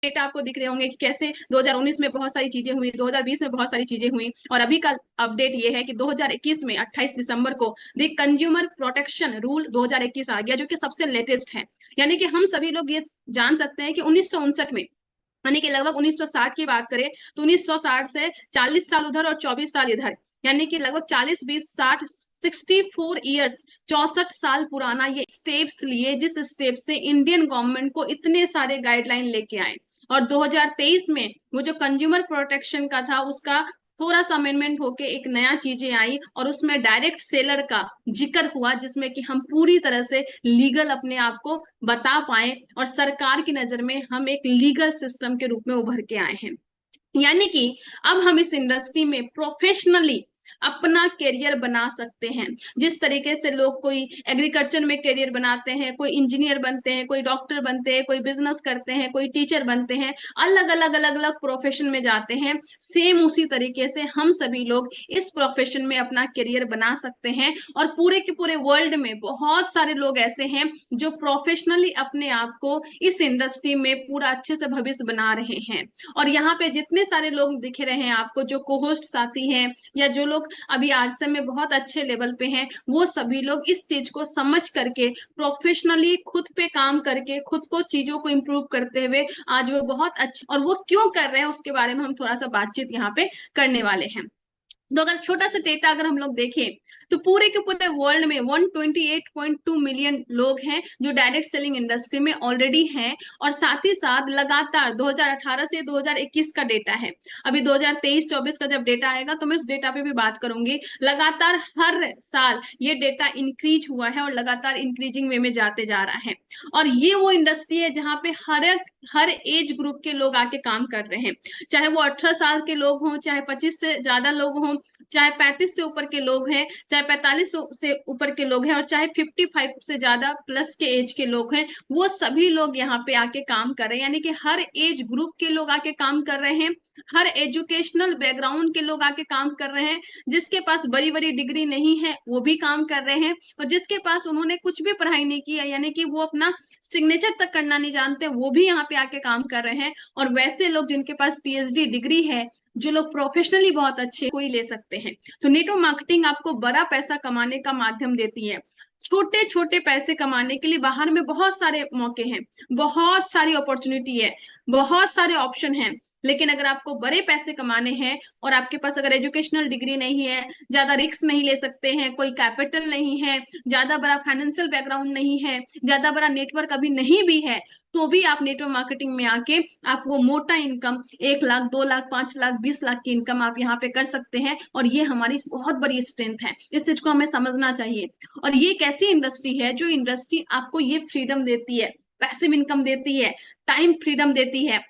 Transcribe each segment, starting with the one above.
Data आपको दिख रहे होंगे कि कैसे 2019 में बहुत सारी चीजें हुई, 2020 में बहुत सारी चीजें हुई, और अभी का अपडेट ये है कि 2021 में 28 दिसंबर को द कंज्यूमर प्रोटेक्शन रूल 2021 आ गया, जो कि सबसे लेटेस्ट है। यानी कि हम सभी लोग ये जान सकते हैं कि 1959 में, यानी कि लगभग 1960 की बात करें तो 1960 से 40 साल उधर और 24 साल इधर, यानी कि लगभग 40 20 60 64 ईयर्स, 64 साल पुराना ये स्टेप्स लिए, जिस स्टेप से इंडियन गवर्नमेंट को इतने सारे गाइडलाइन लेके आए। और 2023 में वो जो कंज्यूमर प्रोटेक्शन का था उसका थोड़ा सा अमेंडमेंट होके एक नया चीजें आई, और उसमें डायरेक्ट सेलर का जिक्र हुआ, जिसमें कि हम पूरी तरह से लीगल अपने आप को बता पाए और सरकार की नजर में हम एक लीगल सिस्टम के रूप में उभर के आए हैं। यानी कि अब हम इस इंडस्ट्री में प्रोफेशनली अपना करियर बना सकते हैं। जिस तरीके से लोग कोई एग्रीकल्चर में करियर बनाते हैं, कोई इंजीनियर बनते हैं, कोई डॉक्टर बनते हैं, कोई बिजनेस करते हैं, कोई टीचर बनते हैं, अलग अलग प्रोफेशन में जाते हैं, सेम उसी तरीके से हम सभी लोग इस प्रोफेशन में अपना करियर बना सकते हैं। और पूरे के पूरे वर्ल्ड में बहुत सारे लोग ऐसे हैं जो प्रोफेशनली अपने आप को इस इंडस्ट्री में पूरा अच्छे से भविष्य बना रहे हैं। और यहाँ पे जितने सारे लोग दिख रहे हैं आपको, जो कोहोस्ट साथी हैं या जो लोग अभी आरसीएम में बहुत अच्छे लेवल पे हैं, वो सभी लोग इस चीज को समझ करके प्रोफेशनली खुद पे काम करके खुद को चीजों को इम्प्रूव करते हुए आज वो बहुत अच्छे, और वो क्यों कर रहे हैं उसके बारे में हम थोड़ा सा बातचीत यहाँ पे करने वाले हैं। तो अगर छोटा सा डेटा अगर हम लोग देखें तो पूरे के पूरे वर्ल्ड में 128.2 मिलियन लोग हैं जो डायरेक्ट सेलिंग इंडस्ट्री में ऑलरेडी हैं। और साथ ही साथ लगातार 2018 से 2021 का डेटा है, अभी 2023-24 का जब डेटा आएगा तो मैं इस डेटा पे भी बात करूंगी। लगातार हर साल ये डेटा इंक्रीज हुआ है और लगातार इंक्रीजिंग वे में जाते जा रहा है। और ये वो इंडस्ट्री है जहाँ पे हर एज ग्रुप के लोग आके काम कर रहे हैं, चाहे वो 18 साल के लोग हों, चाहे 25 से ज्यादा लोग हों, चाहे 35 से ऊपर के लोग हैं, चाहे 45 से ऊपर के लोग हैं, और चाहे 55 से ज्यादा प्लस के एज के लोग हैं, वो सभी लोग यहाँ पे आके काम कर रहे हैं। यानी कि हर एज ग्रुप के लोग आके काम कर रहे हैं, हर एजुकेशनल बैकग्राउंड के लोग आके काम कर रहे हैं। जिसके पास बड़ी बड़ी डिग्री नहीं है वो भी काम कर रहे हैं, और जिसके पास उन्होंने कुछ भी पढ़ाई नहीं की है, यानी कि वो अपना सिग्नेचर तक करना नहीं जानते, वो भी यहाँ पे आके काम कर रहे हैं। और वैसे लोग जिनके पास पीएचडी डिग्री है, जो लोग प्रोफेशनली बहुत अच्छे, कोई ले सकते हैं। तो नेटवर्क मार्केटिंग आपको बड़ा पैसा कमाने का माध्यम देती है। छोटे छोटे पैसे कमाने के लिए बाहर में बहुत सारे मौके हैं, बहुत सारी अपॉर्चुनिटी है, बहुत सारे ऑप्शन हैं। लेकिन अगर आपको बड़े पैसे कमाने हैं और आपके पास अगर एजुकेशनल डिग्री नहीं है, ज्यादा रिस्क नहीं ले सकते हैं, कोई कैपिटल नहीं है, ज्यादा बड़ा फाइनेंशियल बैकग्राउंड नहीं है, ज्यादा बड़ा नेटवर्क अभी नहीं भी है, तो भी आप नेटवर्क मार्केटिंग में आके आप वो मोटा इनकम 1 लाख 2 लाख 5 लाख 20 लाख की इनकम आप यहाँ पे कर सकते हैं। और ये हमारी बहुत बड़ी स्ट्रेंथ है, इस चीज को हमें समझना चाहिए। और ये एक ऐसी इंडस्ट्री है जो इंडस्ट्री आपको ये फ्रीडम देती है, पैसिव इनकम देती है, टाइम फ्रीडम देती है।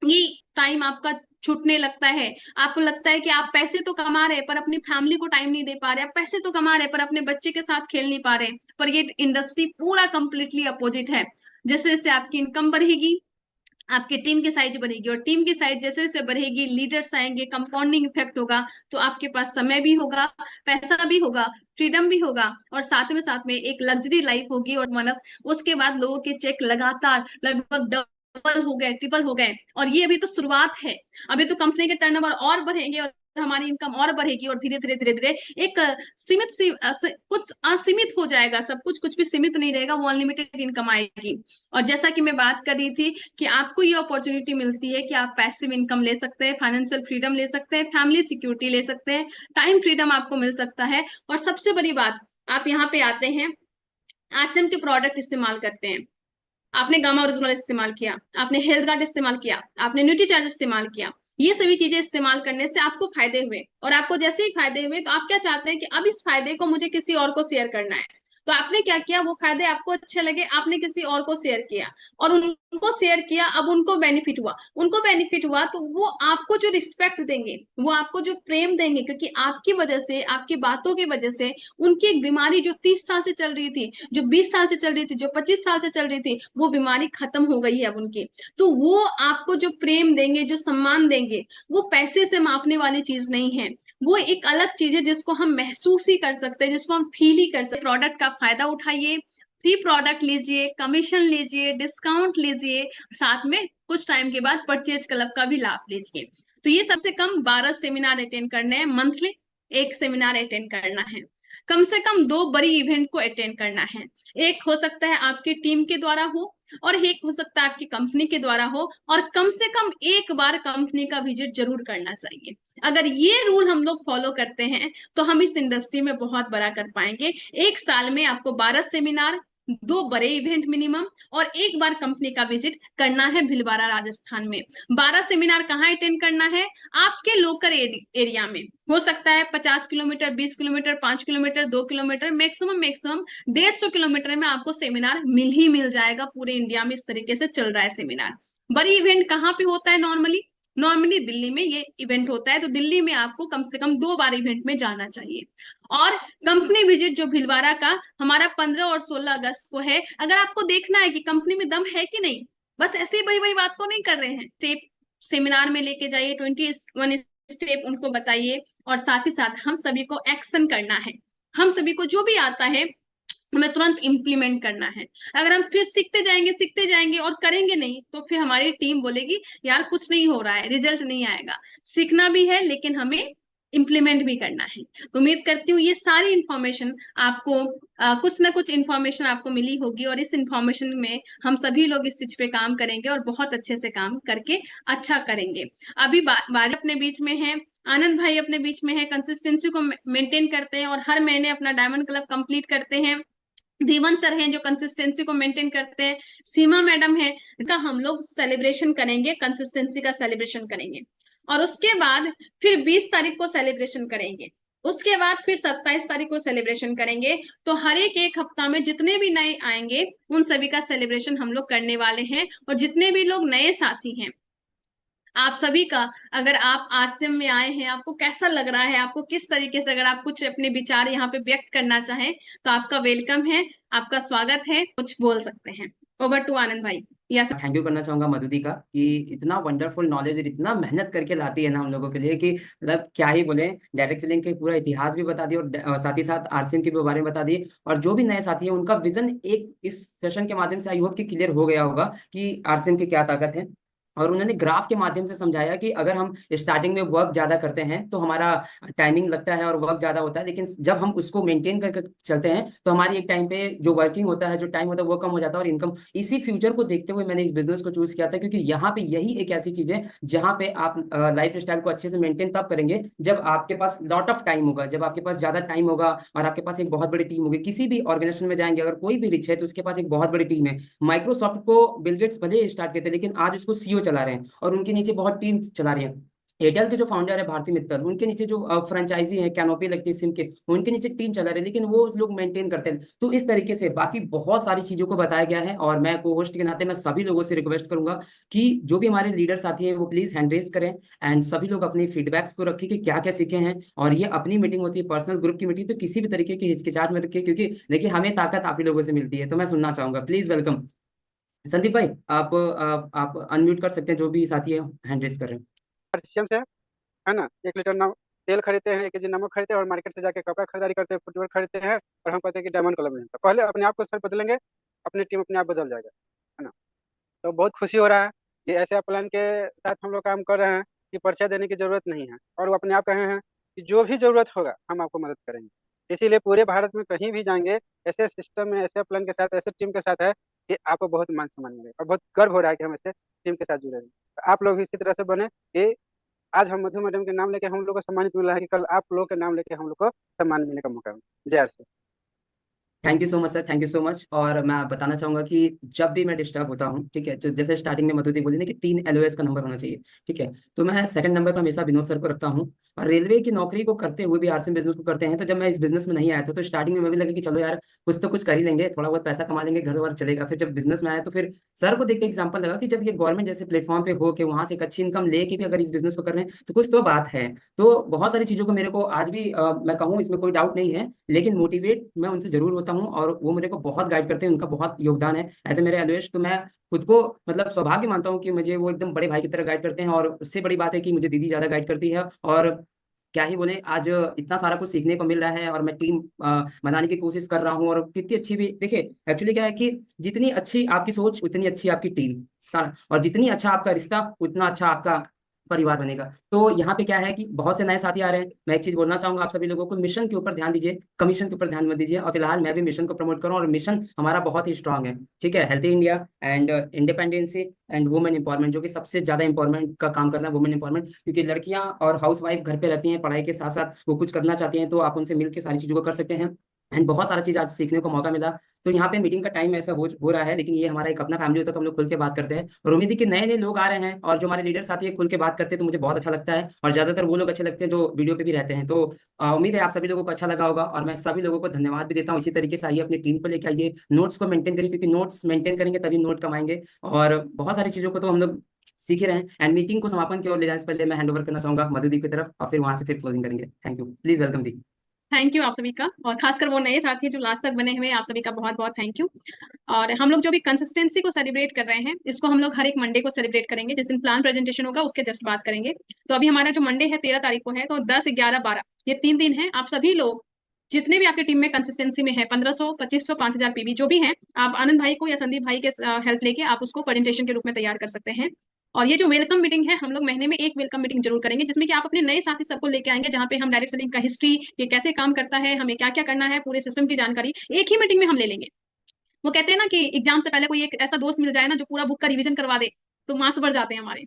ये टाइम आपका छूटने लगता है, आपको लगता है कि आप पैसे तो कमा रहे हैं पर अपनी फैमिली को टाइम नहीं दे पा रहे, आप पैसे तो कमा रहे हैं पर अपने बच्चे के साथ खेल नहीं पा रहे। पर ये इंडस्ट्री पूरा कंप्लीटली अपोजिट है। जैसे जैसे आपकी इनकम बढ़ेगी, आपकी टीम की साइज बढ़ेगी, और टीम की साइज जैसे जैसे बढ़ेगी, लीडर्स आएंगे, कंपाउंडिंग इफेक्ट होगा, तो आपके पास समय भी होगा, पैसा भी होगा, फ्रीडम भी होगा, और साथ में एक लग्जरी लाइफ होगी। और मनस उसके बाद लोगों के चेक लगातार लगभग डबल हो गए, ट्रिपल हो गए। और ये अभी तो शुरुआत है, अभी तो कंपनी के टर्नओवर और बढ़ेंगे और हमारी इनकम और बढ़ेगी, और धीरे धीरे धीरे धीरे एक सीमित कुछ असीमित हो जाएगा सब कुछ, कुछ भी सीमित नहीं रहेगा, वो अनलिमिटेड इनकम आएगी। और जैसा कि मैं बात कर रही थी कि आपको ये अपॉर्चुनिटी मिलती है कि आप पैसिव इनकम ले सकते हैं, फाइनेंशियल फ्रीडम ले सकते हैं, फैमिली सिक्योरिटी ले सकते हैं, टाइम फ्रीडम आपको मिल सकता है। और सबसे बड़ी बात, आप यहाँ पे आते हैं, आरसीएम के प्रोडक्ट इस्तेमाल करते हैं, आपने गामा ओरिजिनल इस्तेमाल किया, आपने हेल्थ गार्ड इस्तेमाल किया, आपने न्यूट्री चार्ज इस्तेमाल किया, ये सभी चीजें इस्तेमाल करने से आपको फायदे हुए, और आपको जैसे ही फायदे हुए तो आप क्या चाहते हैं कि अब इस फायदे को मुझे किसी और को शेयर करना है। तो आपने क्या किया, वो फायदे आपको अच्छे लगे, आपने किसी और को शेयर किया, और उनको शेयर किया, अब उनको बेनिफिट हुआ, उनको बेनिफिट हुआ, तो वो आपको जो रिस्पेक्ट देंगे, वो आपको जो प्रेम देंगे, क्योंकि आपकी वजह से, आपकी बातों की वजह से उनकी एक बीमारी जो 30 साल से चल रही थी, जो 20 साल से चल रही थी, जो 25 साल से चल रही थी, वो बीमारी खत्म हो गई है अब उनकी। तो वो आपको जो प्रेम देंगे, जो सम्मान देंगे, वो पैसे से मापने वाली चीज नहीं है, वो एक अलग चीज है जिसको हम महसूस ही कर सकते हैं, जिसको हम फील ही कर सकते हैं। प्रोडक्ट का फायदा उठाइए, फ्री प्रोडक्ट लीजिए, कमीशन लीजिए, डिस्काउंट लीजिए, साथ में कुछ टाइम के बाद परचेज क्लब का भी लाभ लीजिए। तो ये सबसे कम 12 सेमिनार अटेंड करने हैं मंथली, एक सेमिनार अटेंड करना है, कम से कम 2 बड़ी इवेंट को अटेंड करना है। एक हो सकता है आपकी टीम के द्वारा हो, और एक हो सकता है आपकी कंपनी के द्वारा हो, और कम से कम एक बार कंपनी का विजिट जरूर करना चाहिए। अगर ये रूल हम लोग फॉलो करते हैं तो हम इस इंडस्ट्री में बहुत बड़ा कर पाएंगे। एक साल में आपको 12 सेमिनार, 2 बड़े इवेंट मिनिमम, और एक बार कंपनी का विजिट करना है भीलवाड़ा राजस्थान में। 12 सेमिनार कहाँ अटेंड करना है? आपके लोकल एरिया में। हो सकता है 50 kilometre, 20 kilometre, 5 kilometre, 2 kilometre, maximum 150 kilometre में आपको सेमिनार मिल जाएगा। पूरे इंडिया में इस तरीके से चल रहा है सेमिनार। बड़ी इवेंट कहाँ पे होता है नॉर्मली? नॉर्मली दिल्ली में ये इवेंट होता है, तो दिल्ली में आपको कम से कम 2 बार इवेंट में जाना चाहिए। और कंपनी विजिट जो भीलवाड़ा का हमारा 15 और 16 अगस्त को है। अगर आपको देखना है कि कंपनी में दम है कि नहीं, बस ऐसे ही बड़ी बड़ी बात तो नहीं कर रहे हैं, स्टेप सेमिनार में लेके जाइए, 21 स्टेप उनको बताइए, और साथ ही साथ हम सभी को एक्शन करना है। हम सभी को जो भी आता है हमें तुरंत इम्प्लीमेंट करना है। अगर हम फिर सीखते जाएंगे और करेंगे नहीं, तो फिर हमारी टीम बोलेगी यार कुछ नहीं हो रहा है, रिजल्ट नहीं आएगा। सीखना भी है लेकिन हमें इम्प्लीमेंट भी करना है। तो उम्मीद करती हूँ ये सारी इंफॉर्मेशन आपको कुछ ना कुछ इंफॉर्मेशन आपको मिली होगी, और इस इंफॉर्मेशन में हम सभी लोग इस चीज पे काम करेंगे और बहुत अच्छे से काम करके अच्छा करेंगे। अभी बारी अपने बीच में है, आनंद भाई अपने बीच में है, कंसिस्टेंसी को मेंटेन करते हैं और हर महीने अपना डायमंड क्लब कंप्लीट करते हैं। धीवन सर हैं जो कंसिस्टेंसी को मेंटेन करते हैं। सीमा मैडम है, का हम लोग सेलिब्रेशन करेंगे, कंसिस्टेंसी का सेलिब्रेशन करेंगे। और उसके बाद फिर 20 तारीख को सेलिब्रेशन करेंगे। उसके बाद फिर 27 तारीख को सेलिब्रेशन करेंगे। तो हर एक हफ्ता में जितने भी नए आएंगे उन सभी का सेलिब्रेशन हम लोग करने वाले हैं। और जितने भी लोग नए साथी हैं, आप सभी का, अगर आप आरसीएम में आए हैं, आपको कैसा लग रहा है, आपको किस तरीके से, अगर आप कुछ अपने विचार यहाँ पे व्यक्त करना चाहें तो आपका वेलकम है, आपका स्वागत है, कुछ बोल सकते हैं। ओवर टू आनंद भाई। यस। थैंक यू करना चाहूंगा मधुदी का कि इतना वंडरफुल नॉलेज और इतना मेहनत करके लाती है ना हम लोगों के लिए कि मतलब क्या ही बोले। डायरेक्ट सेलिंग के पूरा इतिहास भी बता दिया और साथ ही साथ आरसीएम के बारे में बता दिए। और जो भी नए साथी हैं उनका विजन एक इस सेशन के माध्यम से आई होप कि क्लियर हो गया होगा कि आरसीएम की क्या ताकत है। और उन्होंने ग्राफ के माध्यम से समझाया कि अगर हम स्टार्टिंग में वर्क ज्यादा करते हैं तो हमारा टाइमिंग लगता है और वर्क ज्यादा होता है, लेकिन जब हम उसको मेंटेन करके चलते हैं तो हमारी एक टाइम पे जो वर्किंग होता है, जो टाइम होता है, वो कम हो जाता है और इनकम। इसी फ्यूचर को देखते हुए मैंने इस बिजनेस को चूज किया था, क्योंकि यहाँ पे यही एक ऐसी चीज है जहाँ पे आप लाइफ स्टाइल को अच्छे से मेंटेन तब करेंगे जब आपके पास लॉट ऑफ टाइम होगा, जब आपके पास ज्यादा टाइम होगा और आपके पास एक बहुत बड़ी टीम होगी। किसी भी ऑर्गेनाइजेशन में जाएंगे, अगर कोई भी रिच है तो उसके पास एक बहुत बड़ी टीम है। माइक्रोसॉफ्ट को बिल गेट्स भले स्टार्ट करते लेकिन आज उसको सीईओ चला रहे हैं और उनके नीचे बहुत टीम चला रही है। एयरटेल के जो फाउंडर है भारती मित्तल, उनके नीचे जो फ्रेंचाइजी है कैनोपी लगती है सिम के, उनके नीचे टीम चला रहे हैं, लेकिन वो लोग मेंटेन करते हैं। तो इस तरीके से बाकी बहुत सारी चीजों को बताया गया है। और मैं को होस्ट के नाते मैं सभी लोगों से रिक्वेस्ट करूंगा कि जो भी हमारे लीडर साथी हैं वो प्लीज हैंड रेस करें एंड सभी लोग अपनी फीडबैक्स को रखें कि क्या क्या सीखे हैं। और ये अपनी मीटिंग होती है, पर्सनल ग्रुप की मीटिंग, तो किसी भी तरीके की हिचकिचाहट में रखें, क्योंकि देखिए हमें ताकत आप ही लोगों से मिलती है। तो मैं सुनना चाहूंगा, प्लीज वेलकम। संदीप भाई, आप अनम्यूट कर सकते हैं जो भी साथी है हैंड रेस कर रहे हैं। परिश्रम से है ना, 1 लीटर तेल खरीदते हैं, 1 केजी नमक खरीदते हैं और मार्केट से जाके कपड़ा खरीदारी करते हैं, फुटवेयर खरीदते हैं और हम कहते हैं कि डायमंड क्लब में। तो पहले अपने आप को सर बदलेंगे, अपनी टीम अपने आप बदल जाएगा, है ना। तो बहुत खुशी हो रहा है कि ऐसे प्लान के साथ हम लोग काम कर रहे हैं कि परिचय देने की जरूरत नहीं है, और वो अपने आप कहे हैं कि जो भी जरूरत होगा हम आपको मदद करेंगे। इसीलिए पूरे भारत में कहीं भी जाएंगे ऐसे सिस्टम में, ऐसे प्लान के साथ, ऐसे टीम के साथ है कि आपको बहुत मान सम्मान मिलेगा और बहुत गर्व हो रहा है कि हम ऐसे टीम के साथ जुड़े हैं। तो आप लोग भी इसी तरह से बने कि आज हम मधु मैडम के नाम लेके हम लोग को सम्मानित मिला है कि कल आप लोग के नाम लेके हम लोग को सम्मान मिलने का मौका मिले। जय Shri. Thank you so much sir, thank you so much. और मैं बताना चाहूंगा कि जब भी मैं डिस्टर्ब होता हूँ, ठीक है, जो जैसे स्टार्टिंग में मधुदी बोली ना कि 3 LOS का नंबर होना चाहिए, ठीक है, तो मैं सेकंड नंबर पर हमेशा विनोद सर को रखता हूँ। और रेलवे की नौकरी को करते हुए भी आरसीएम बिजनेस को करते हैं। तो जब मैं इस बिजनेस में नहीं आया था तो स्टार्टिंग में मैं भी लगा कि चलो यार कुछ तो कुछ कर ही लेंगे, थोड़ा बहुत पैसा कमा लेंगे, घर वर चलेगा। फिर जब बिजनेस में आया तो फिर सर को देख के एग्जाम्पल लगा कि जब ये गवर्नमेंट जैसे प्लेटफॉर्म पे हो के वहां से एक अच्छी इनकम लेके भी अगर इस बिजनेस को कर रहे हैं तो कुछ तो बात है। तो बहुत सारी चीजों को मेरे को आज भी मैं कहूँ इसमें कोई डाउट नहीं है, लेकिन मोटिवेट मैं उनसे जरूर होता हूँ और वो मेरे को बहुत गाइड करते हैं, उनका बहुत योगदान है ऐसे मेरे एलओएस। तो मैं खुद को मतलब सौभाग्य मानता हूँ कि मुझे वो एकदम बड़े भाई की तरह गाइड करते हैं। और उससे बड़ी बात है कि मुझे दीदी ज्यादा गाइड करती है। और क्या ही बोले, आज इतना सारा कुछ सीखने को मिल रहा है और मैं टीम बनाने की कोशिश कर रहा हूँ। और कितनी अच्छी भी, देखिए एक्चुअली क्या है कि जितनी अच्छी आपकी सोच उतनी अच्छी आपकी टीम, और जितनी अच्छा आपका रिश्ता उतना अच्छा आपका परिवार बनेगा। तो यहाँ पे क्या है कि बहुत से नए साथी आ रहे हैं। मैं एक चीज बोलना चाहूंगा आप सभी लोगों को, मिशन के ऊपर ध्यान दीजिए, कमीशन के ऊपर ध्यान मत दीजिए। और फिलहाल मैं भी मिशन को प्रमोट करूँ, और मिशन हमारा बहुत ही स्ट्रांग है, ठीक है। Healthy India and independency and women empowerment, जो कि सबसे ज्यादा इंपॉर्टेंट का काम करना है, वुमेन इंपावरमेंट। क्योंकि लड़कियां और हाउस वाइफ घर पे रहती हैं, पढ़ाई के साथ साथ वो कुछ करना चाहती हैं, तो आप उनसे मिलकर सारी चीजों को कर सकते हैं। एंड बहुत सारा चीज आज सीखने को मौका मिला। तो यहाँ पे मीटिंग का टाइम ऐसा हो रहा है, लेकिन ये हमारा एक अपना फैमिली होता है, तो हम लोग खुल के बात करते हैं। और उम्मीद है कि नए नए लोग आ रहे हैं, और जो हमारे लीडर साथी है खुल के बात करते हैं, तो मुझे बहुत अच्छा लगता है। और ज्यादातर वो लोग अच्छे लगते हैं जो वीडियो पे भी रहते हैं। तो उम्मीद है आप सभी लोगों को अच्छा लगा होगा, और मैं सभी लोगों को धन्यवाद भी देता हूँ। इसी तरीके से आइए अपनी टीम को लेकर आइए, नोट्स को मेंटेन करिए, क्योंकि नोट्स मेंटेन करेंगे तभी नोट कमाएंगे। और बहुत सारी चीजों को तो हम लोग सीख ही रहे हैं। एंड मीटिंग को समापन की ओर ले जाने से पहले मैं हैंड ओवर करना चाहूंगा मधु दी की तरफ, और फिर वहां से फिर क्लोजिंग करेंगे। Thank you, please welcome the. Thank you आप सभी का, और खासकर वो नए साथी जो लास्ट तक बने हुए हैं, आप सभी का बहुत बहुत थैंक यू। और हम लोग जो भी कंसिस्टेंसी को सेलिब्रेट कर रहे हैं, इसको हम लोग हर एक मंडे को सेलिब्रेट करेंगे, जिस दिन प्लान प्रेजेंटेशन होगा उसके जस्ट बात करेंगे। तो अभी हमारा जो मंडे है 13 तारीख को है, तो 10, 11, 12 ये 3 दिन है। आप सभी लोग जितने भी आपकी टीम में कंसिस्टेंसी में है, 1500, 2500, 5000 पीवी जो भी है, आप आनंद भाई को या संदीप भाई के हेल्प लेके आप उसको प्रेजेंटेशन के रूप में तैयार कर सकते हैं। और ये जो वेलकम मीटिंग है, हम लोग महीने में एक वेलकम मीटिंग जरूर करेंगे, जिसमें कि आप अपने नए साथी सबको लेके आएंगे, जहाँ पे हम डायरेक्ट सेलिंग का हिस्ट्री, ये कैसे काम करता है, हमें क्या क्या करना है, पूरे सिस्टम की जानकारी एक ही मीटिंग में हम ले लेंगे। वो कहते हैं ना कि एग्जाम से पहले कोई एक ऐसा दोस्त मिल जाए ना जो पूरा बुक का रिवीजन करवा दे, तो मार्क्स बढ़ जाते हैं हमारे।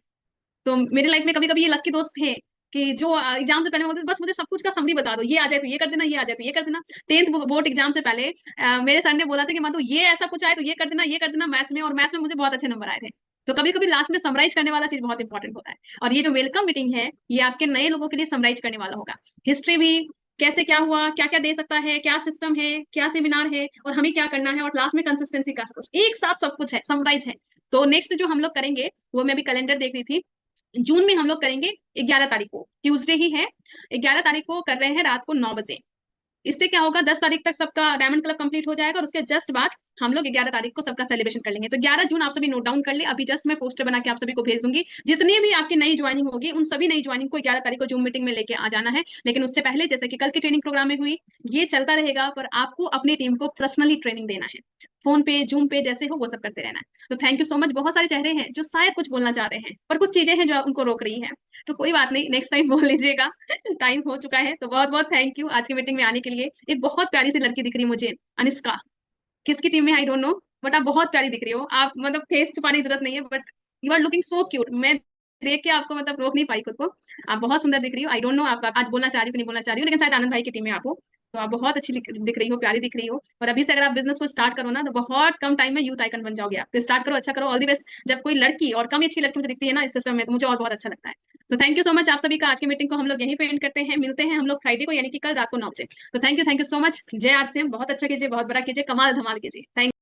तो मेरे लाइफ में कभी कभी ये लकी दोस्त थे कि जो एग्जाम से पहले बोलते थे, बस मुझे सब कुछ का समरी बता दो, ये आ जाए तो ये कर देना, ये आ जाए तो ये कर देना। 10th बोर्ड एग्जाम से पहले मेरे सर ने बोला था कि मधु ये ऐसा कुछ आए तो ये कर देना, ये कर देना मैथ्स में, और मैथ्स में मुझे बहुत अच्छे नंबर आए थे। तो कभी कभी लास्ट में समराइज करने वाला चीज बहुत इंपॉर्टेंट होता है। और ये जो वेलकम मीटिंग है, ये आपके नए लोगों के लिए समराइज करने वाला होगा। हिस्ट्री भी, कैसे क्या हुआ, क्या क्या दे सकता है, क्या सिस्टम है, क्या सेमिनार है, और हमें क्या करना है, और लास्ट में कंसिस्टेंसी का सब कुछ एक साथ सब कुछ है, समराइज है। तो नेक्स्ट जो हम लोग करेंगे, वो मैं भी कैलेंडर देख रही थी, जून में हम लोग करेंगे 11 तारीख को, ट्यूसडे ही है। 11 तारीख को कर रहे हैं रात को 9 बजे। इससे क्या होगा, 10 तारीख तक सबका डायमंड क्लब कंप्लीट हो जाएगा, और उसके जस्ट बाद हम लोग 11 तारीख को सबका सेलिब्रेशन कर लेंगे। तो 11 जून आप सभी नोट डाउन कर ले, अभी जस्ट मैं पोस्टर बना के आप सभी को भेज दूंगी। जितनी भी आपकी नई ज्वाइनिंग होगी, उन सभी नई ज्वाइनिंग को 11 तारीख को जूम मीटिंग में लेके आ जाना है। लेकिन उससे पहले, जैसे कि कल की ट्रेनिंग प्रोग्राम में हुई, ये चलता रहेगा, पर आपको अपनी टीम को पर्सनली ट्रेनिंग देना है, फोन पे, जूम पे, जैसे हो वो सब करते रहना है। तो थैंक यू सो मच। बहुत सारे चेहरे हैं जो शायद कुछ बोलना चाह रहे हैं, पर कुछ चीजें हैं जो उनको रोक रही है, तो कोई बात नहीं, नेक्स्ट टाइम बोल लीजिएगा। टाइम हो चुका है। तो बहुत बहुत थैंक यू आज की मीटिंग में आने के लिए। एक बहुत प्यारी सी लड़की दिख रही है मुझे, अनिष्का, किसकी टीम में आई डोंट नो, बट आप बहुत प्यारी दिख रही हो। आप मतलब फेस छुपाने की जरूरत नहीं है, but you are looking so cute. मैं देख के आपको मतलब रोक नहीं पाई खुद को। आप बहुत सुंदर दिख रही हो। आई डोंट नो आप आज बोलना चाह रही हो कि नहीं बोलना चाह रही हो, लेकिन शायद आनंद भाई की टीम में आप हो। तो आप बहुत अच्छी दिख रही हो, प्यारी दिख रही हो। और अभी से अगर आप बिजनेस को स्टार्ट करो ना, तो बहुत कम टाइम में यूथ आइकन बन जाओगे आप। तो स्टार्ट करो, अच्छा करो, ऑल दी बेस्ट। जब कोई लड़की, और कम अच्छी लड़की मुझे दिखती है ना इस सिस्टम में, तो मुझे और बहुत अच्छा लगता है। तो थैंक यू सो मच आप सभी का। आज की मीटिंग को हम लोग यहीं पे एंड करते हैं। मिलते हैं हम लोग फ्राइडे को, यानी कि कल रात को 9 बजे। तो थैंक यू सो मच। जय आरसीएम। बहुत अच्छा कीजिए, बहुत बड़ा कीजिए, कमाल धमाल कीजिए। थैंक